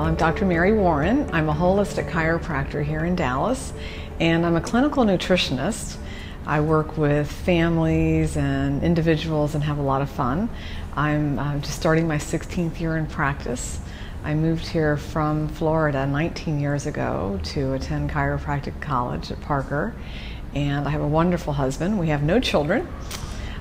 I'm Dr. Mary Warren. I'm a holistic chiropractor here in Dallas, and I'm a clinical nutritionist. I work with families and individuals and have a lot of fun. I'm just starting my 16th year in practice. I moved here from Florida 19 years ago to attend chiropractic college at Parker, and I have a wonderful husband. We have no children.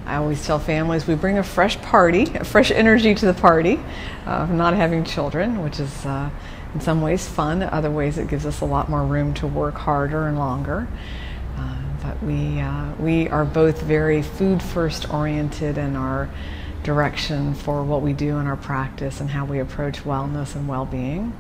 I always tell families we bring a fresh energy to the party of not having children, which is in some ways fun. In other ways it gives us a lot more room to work harder and longer. But we are both very food first oriented in our direction for what we do in our practice and how we approach wellness and well-being.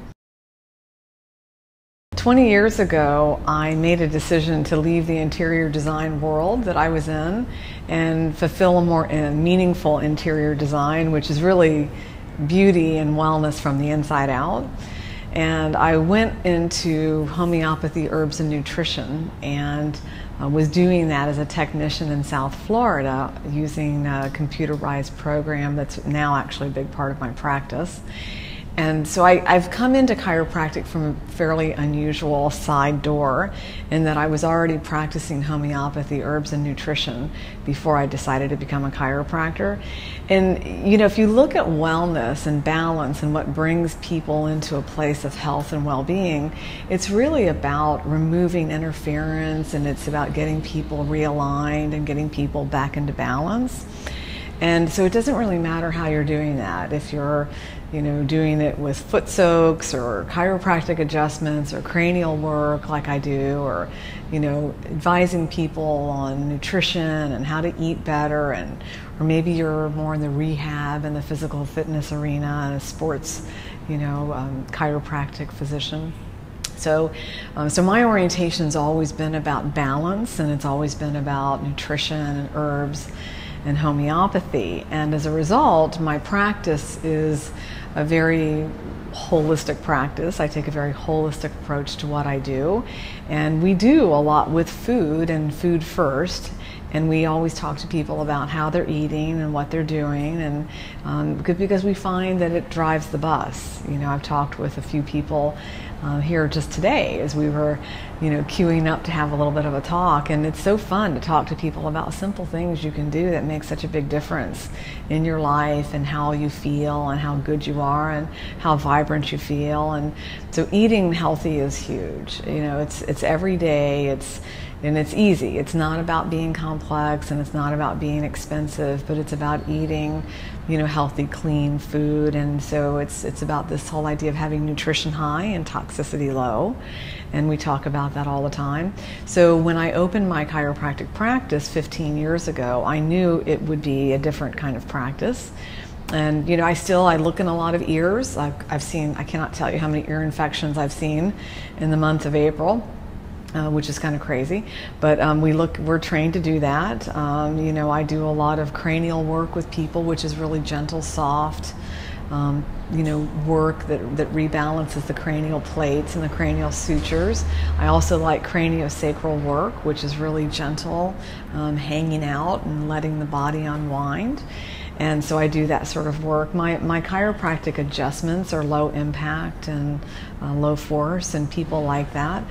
20 years ago, I made a decision to leave the interior design world that I was in and fulfill a more meaningful interior design, which is really beauty and wellness from the inside out. And I went into homeopathy, herbs, and nutrition, and was doing that as a technician in South Florida using a computerized program that's now actually a big part of my practice. And so I've come into chiropractic from a fairly unusual side door in that I was already practicing homeopathy, herbs, and nutrition before I decided to become a chiropractor. And you know, if you look at wellness and balance and what brings people into a place of health and well-being, it's really about removing interference, and it's about getting people realigned and getting people back into balance. And so it doesn't really matter how you're doing that. If you're, you know, doing it with foot soaks or chiropractic adjustments or cranial work like I do, or, you know, advising people on nutrition and how to eat better, and or maybe you're more in the rehab and the physical fitness arena and a sports, you know, chiropractic physician. So my orientation's always been about balance, and it's always been about nutrition and herbs and homeopathy. And as a result, my practice is a very holistic practice. I take a very holistic approach to what I do. And we do a lot with food and food first. And we always talk to people about how they're eating and what they're doing, and because we find that it drives the bus. You know, I've talked with a few people here just today as we were, you know, queuing up to have a little bit of a talk, and it's so fun to talk to people about simple things you can do that make such a big difference in your life and how you feel and how good you are and how vibrant you feel. And so eating healthy is huge. You know, it's every day, and it's easy. It's not about being complex, and it's not about being expensive, but it's about eating, you know, healthy, clean food. And so it's about this whole idea of having nutrition high and toxicity low. And we talk about that all the time. So when I opened my chiropractic practice 15 years ago, I knew it would be a different kind of practice. And you know, I look in a lot of ears. I cannot tell you how many ear infections I've seen in the month of April. Which is kind of crazy, but we're trained to do that. You know, I do a lot of cranial work with people, which is really gentle, soft, you know, work that rebalances the cranial plates and the cranial sutures. I also like craniosacral work, which is really gentle, hanging out and letting the body unwind. And so I do that sort of work. My chiropractic adjustments are low impact and low force, and people like that.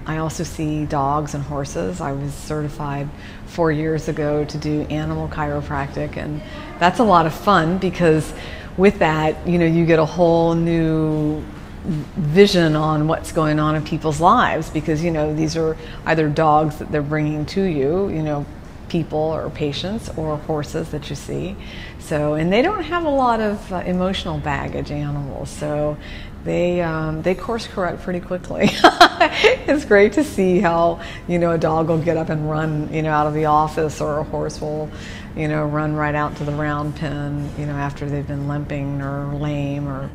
I also see dogs and horses. I was certified 4 years ago to do animal chiropractic, and that's a lot of fun because with that, you know, you get a whole new vision on what's going on in people's lives, because, you know, these are either dogs that they're bringing to you, you know, people or patients, or horses that you see. So, and they don't have a lot of emotional baggage, animals, so they course correct pretty quickly. It's great to see how, you know, a dog will get up and run, you know, out of the office, or a horse will, you know, run right out to the round pen, you know, after they've been limping or lame or.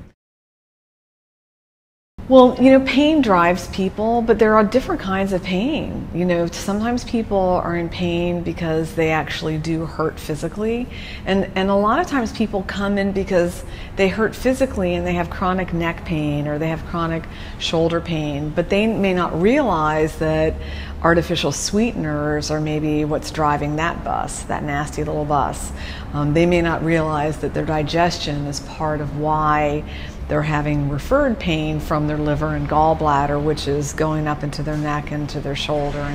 Well, you know, pain drives people, but there are different kinds of pain. You know, sometimes people are in pain because they actually do hurt physically. And a lot of times people come in because they hurt physically and they have chronic neck pain or they have chronic shoulder pain, but they may not realize that artificial sweeteners are maybe what's driving that bus, that nasty little bus. They may not realize that their digestion is part of why they're having referred pain from their liver and gallbladder, which is going up into their neck, into their shoulder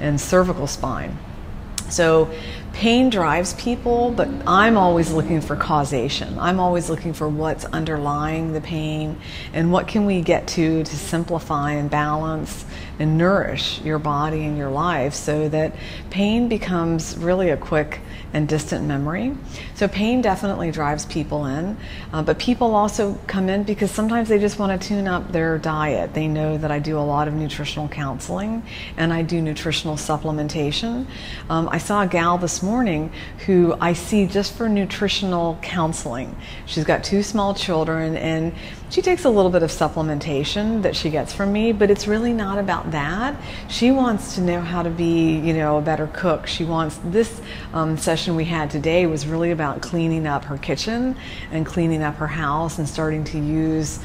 and cervical spine. So pain drives people, but I'm always looking for causation. I'm always looking for what's underlying the pain and what can we get to simplify and balance and nourish your body and your life so that pain becomes really a quick and distant memory. So pain definitely drives people in, but people also come in because sometimes they just want to tune up their diet. They know that I do a lot of nutritional counseling and I do nutritional supplementation. I saw a gal this morning who I see just for nutritional counseling. She's got 2 small children and she takes a little bit of supplementation that she gets from me, but it's really not about that. She wants to know how to be, a better cook. She wants, this session we had today was really about cleaning up her kitchen and cleaning up her house and starting to use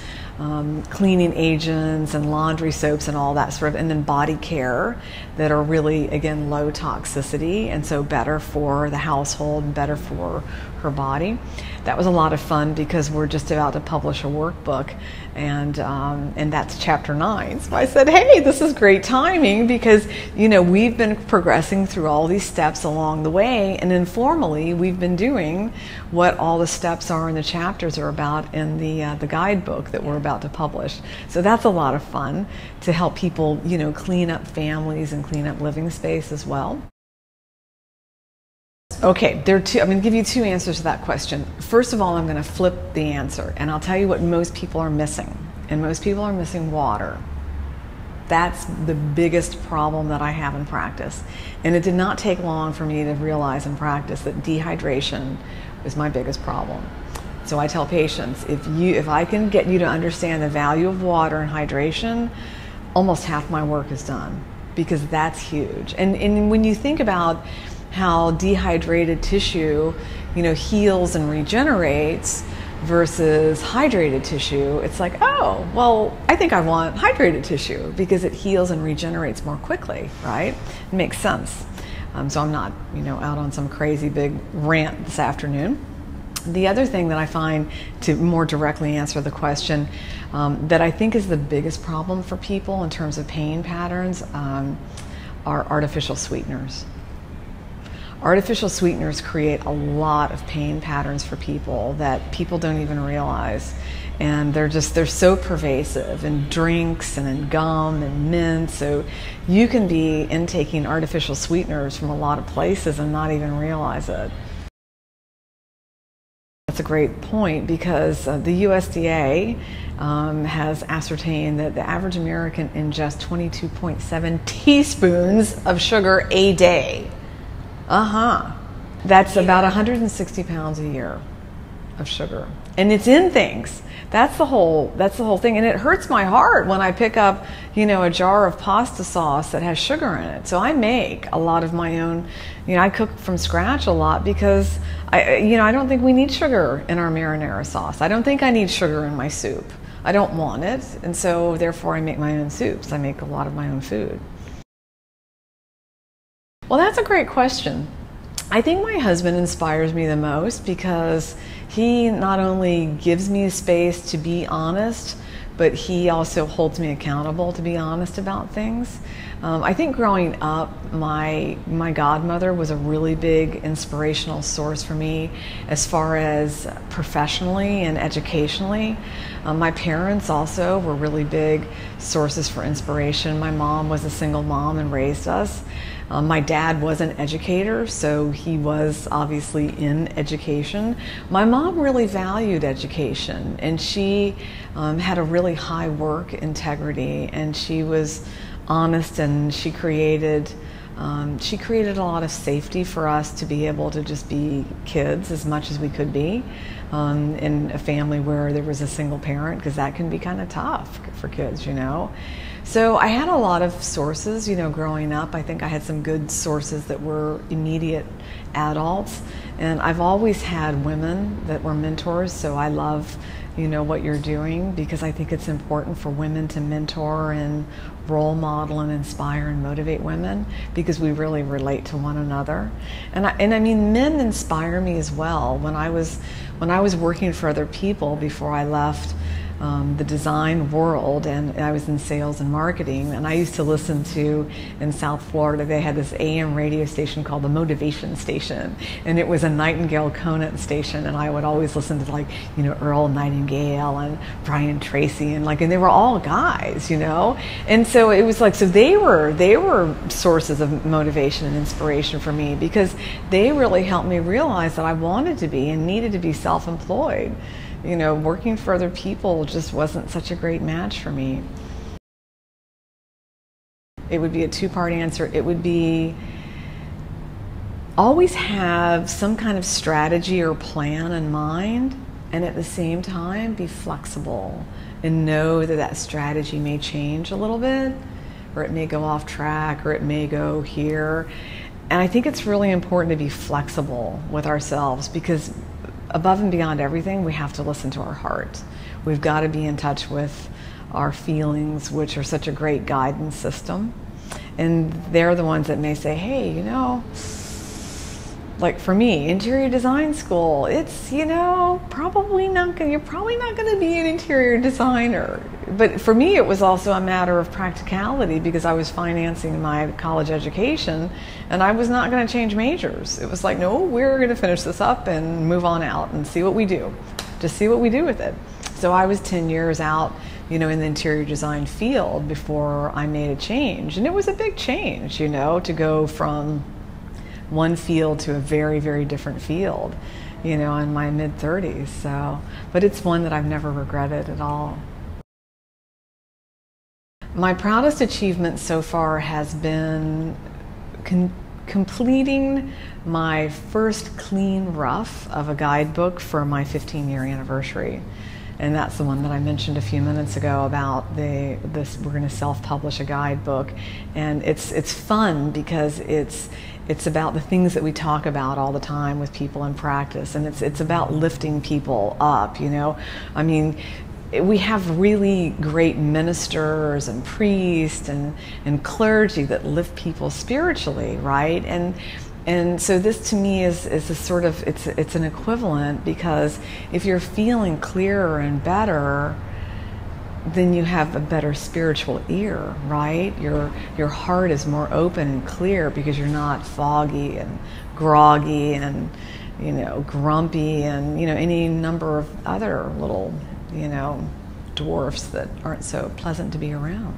cleaning agents and laundry soaps and all that sort of, and then body care that are really, again, low toxicity and so better for the household and better for her body. That was a lot of fun because we're just about to publish a workbook and that's chapter 9. So I said, hey, this is great timing because, we've been progressing through all these steps along the way and informally we've been doing what all the steps are and the chapters are about in the guidebook that we're about to publish. So that's a lot of fun to help people, clean up families and clean up living space as well. Okay, I'm going to give you 2 answers to that question. First of all, I'm going to flip the answer and I'll tell you what most people are missing. And most people are missing water. That's the biggest problem that I have in practice. And it did not take long for me to realize in practice that dehydration is my biggest problem. So I tell patients, if I can get you to understand the value of water and hydration, almost half my work is done because that's huge. And when you think about how dehydrated tissue, heals and regenerates versus hydrated tissue, it's like, oh, well, I think I want hydrated tissue because it heals and regenerates more quickly, right? It makes sense. So I'm not, out on some crazy big rant this afternoon. The other thing that I find, to more directly answer the question, that I think is the biggest problem for people in terms of pain patterns are artificial sweeteners. Artificial sweeteners create a lot of pain patterns for people that people don't even realize. And they're so pervasive in drinks and in gum and mint. So you can be intaking artificial sweeteners from a lot of places and not even realize it. That's a great point because the USDA has ascertained that the average American ingests 22.7 teaspoons of sugar a day. That's about 160 pounds a year of sugar. And it's in things. That's the whole thing. And it hurts my heart when I pick up, a jar of pasta sauce that has sugar in it. So I make a lot of my own, I cook from scratch a lot because I don't think we need sugar in our marinara sauce. I don't think I need sugar in my soup. I don't want it. And so therefore I make my own soups. I make a lot of my own food. Well, that's a great question. I think my husband inspires me the most because he not only gives me space to be honest, but he also holds me accountable to be honest about things. I think growing up, my godmother was a really big inspirational source for me as far as professionally and educationally. My parents also were really big sources for inspiration. My mom was a single mom and raised us. My dad was an educator, so he was obviously in education. My mom really valued education, and she had a really high work integrity, and she was honest, and she created a lot of safety for us to be able to just be kids as much as we could be in a family where there was a single parent, because that can be kind of tough for kids, So I had a lot of sources, growing up. I think I had some good sources that were immediate adults, and I've always had women that were mentors, so I love what you're doing, because I think it's important for women to mentor and role model and inspire and motivate women because we really relate to one another. And I mean, men inspire me as well. When I was working for other people before I left the design world, and I was in sales and marketing, and I used to listen to, in South Florida, they had this AM radio station called the Motivation Station, and it was a Nightingale Conant station, and I would always listen to, like, you know, Earl Nightingale and Brian Tracy, and they were all guys, you know, and so it was like, so they were sources of motivation and inspiration for me because they really helped me realize that I wanted to be and needed to be self-employed. You know, working for other people just wasn't such a great match for me. It would be a two-part answer. It would be always have some kind of strategy or plan in mind, and at the same time be flexible and know that that strategy may change a little bit, or it may go off track, or it may go here. And I think it's really important to be flexible with ourselves because above and beyond everything, we have to listen to our heart. We've got to be in touch with our feelings, which are such a great guidance system. And they're the ones that may say, hey, you know, like for me, interior design school, it's, you know, you're probably not going to be an interior designer. But for me, it was also a matter of practicality because I was financing my college education and I was not going to change majors. It was like, no, we're going to finish this up and move on out and see what we do. Just see what we do with it. So I was 10 years out, you know, in the interior design field before I made a change. And it was a big change, you know, to go from one field to a very, very different field, you know, in my mid-30s. So, but it's one that I've never regretted at all. My proudest achievement so far has been completing my first clean rough of a guidebook for my 15-year anniversary. And that's the one that I mentioned a few minutes ago about we're going to self-publish a guidebook. And it's fun because it's about the things that we talk about all the time with people in practice, and it's about lifting people up, you know. I mean, we have really great ministers and priests and clergy that lift people spiritually, right? And so this to me is a sort of, it's an equivalent, because if you're feeling clearer and better, then you have a better spiritual ear, right? Your heart is more open and clear because you're not foggy and groggy and, you know, grumpy and, you know, any number of other little, you know, dwarfs that aren't so pleasant to be around.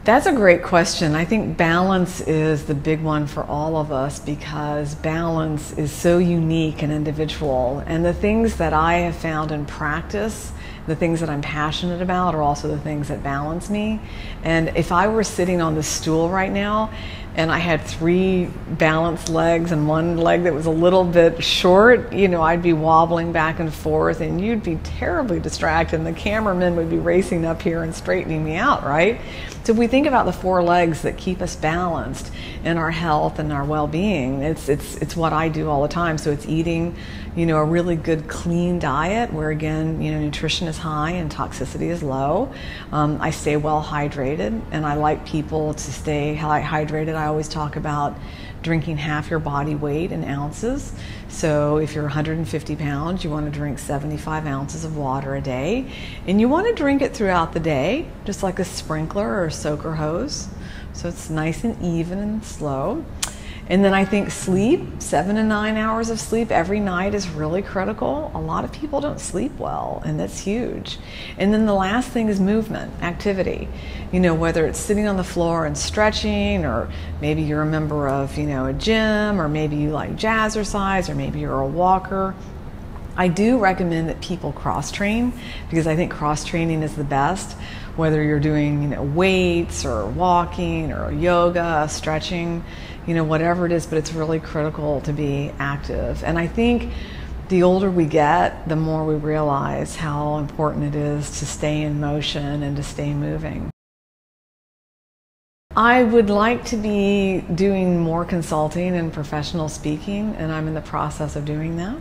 That's a great question. I think balance is the big one for all of us because balance is so unique and individual. And the things that I have found in practice, the things that I'm passionate about, are also the things that balance me. And if I were sitting on this stool right now and I had 3 balanced legs and one leg that was a little bit short, you know, I'd be wobbling back and forth and you'd be terribly distracted and the cameraman would be racing up here and straightening me out, right? So if we think about the 4 legs that keep us balanced in our health and our well-being, it's what I do all the time. So it's eating, you know, a really good clean diet where, again, you know, nutrition is high and toxicity is low. I stay well hydrated, and I like people to stay hydrated. I always talk about drinking half your body weight in ounces. So if you're 150 pounds, you want to drink 75 ounces of water a day. And you want to drink it throughout the day, just like a sprinkler or a soaker hose. So it's nice and even and slow. And then I think sleep, 7 to 9 hours of sleep every night is really critical. A lot of people don't sleep well, and that's huge. And then the last thing is movement, activity. You know, whether it's sitting on the floor and stretching, or maybe you're a member of, you know, a gym, or maybe you like jazzercise, or maybe you're a walker. I do recommend that people cross-train because I think cross-training is the best, whether you're doing, you know, weights or walking or yoga, stretching, you know, whatever it is, but it's really critical to be active. And I think the older we get, the more we realize how important it is to stay in motion and to stay moving. I would like to be doing more consulting and professional speaking, and I'm in the process of doing that.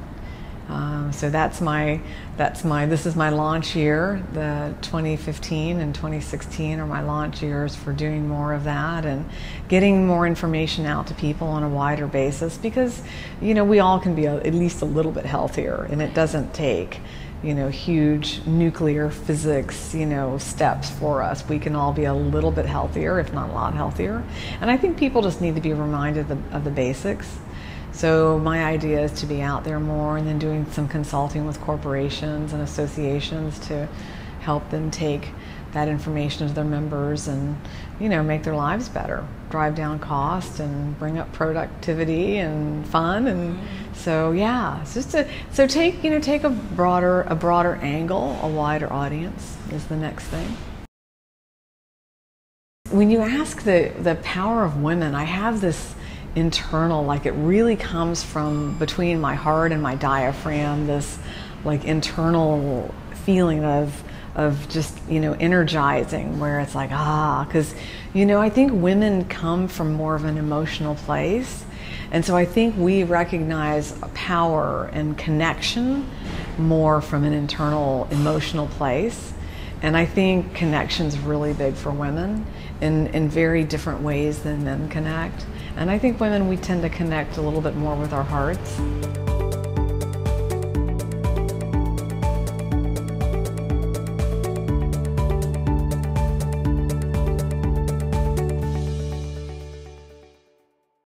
So this is my launch year. The 2015 and 2016 are my launch years for doing more of that and getting more information out to people on a wider basis, because we all can be at least a little bit healthier, and it doesn't take huge nuclear physics, steps for us. We can all be a little bit healthier, if not a lot healthier. And I think people just need to be reminded of the basics. So my idea is to be out there more, and then doing some consulting with corporations and associations to help them take that information to their members and, make their lives better, drive down cost and bring up productivity and fun. And so, yeah, it's just take a broader angle, a wider audience is the next thing. When you ask the power of women, I have this internal, like, it really comes from between my heart and my diaphragm, this like internal feeling of just energizing, where it's like, because I think women come from more of an emotional place, and so I think we recognize power and connection more from an internal emotional place. And I think connection's really big for women in very different ways than men connect. And I think women, we tend to connect a little bit more with our hearts.